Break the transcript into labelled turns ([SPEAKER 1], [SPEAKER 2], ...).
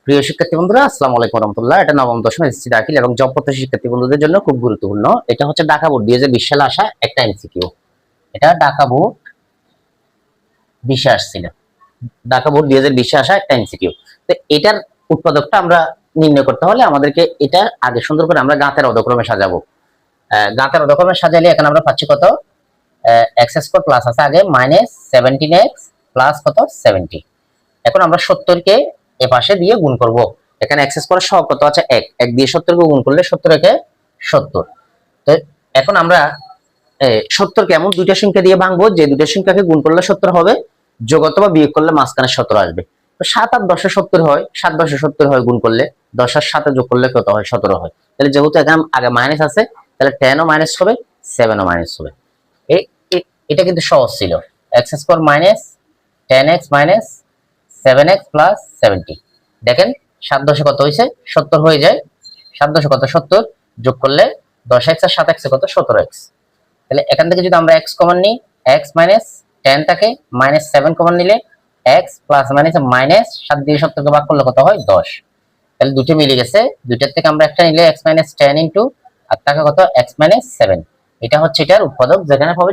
[SPEAKER 1] প্রিয় শিক্ষার্থী বন্ধুরা, আসসালামু আলাইকুম রহমতুল্লাহ। এটা নবম দশম এসএসসি দাখিল এবং জব প্রত্যাশী শিক্ষার্থী বন্ধুদের জন্য খুব গুরুত্বপূর্ণ। এটা হচ্ছে ঢাকা বোর্ড 2020 সালে আসা একটা এমসিকিউ। এটা ঢাকা বোর্ড 20 আসছিল। ঢাকা বোর্ড 2020 আসা একটা এমসিকিউ। তো এটার উৎপাদকটা আমরা নির্ণয় করতে হলে আমাদেরকে এটা আগে সুন্দর করে আমরা গাঁতের অধক্রমে সাজাবো। গাঁতের অধক্রমে সাজালে এখন আমরা পাচ্ছি কত, এক্স স্কোয়ার প্লাস আছে আগে -17x প্লাস কত 70। এখন আমরা 70 কে এ পাশে দিয়ে গুণ করব। এখানে এক্স স্কয়ার সহ কত আছে 1 1 দিয়ে 70 কে গুণ করলে 70 একে 70। তো এখন আমরা 70 কে এমন দুইটা সংখ্যা দিয়ে ভাঙবো যে দুইটা সংখ্যাকে গুণ করলে 70 হবে, যোগ অথবা বিয়োগ করলে মাঝখানে 17 আসবে। তো 7 আর 10 এ 70 হয়, 7 10 এ 70 হয়, গুণ করলে 10 আর 7 এ যোগ করলে কত হয় 17 হয়। তাহলে যেহেতু এখানে আগে মাইনাস আছে তাহলে 10 ও মাইনাস হবে, 7 ও মাইনাস হবে। এটা কিন্তু সহজ ছিল। X square minus 10x minus 7x plus 70। দেখেন 7 10 কত হয়েছে 70 হয়ে যায়। 7 10 কত 70, যোগ করলে 10x আর 7x কত 17x। তাহলে এখান থেকে যদি আমরা x কমন নিই, x মাইনাস 10 থাকে, মাইনাস 7 কমন নিলে x প্লাস মাইনাস মাইনাস 7 দিয়ে 70 কে ভাগ করলে কত হয় 10। তাহলে দুটো মিলে গেছে, দুইটার থেকে আমরা একটা নিলে x মাইনাস 10 ইনটু আর টাকা কত x মাইনাস 7। এটা হচ্ছে এটার উৎপাদক, যেখানে পাবে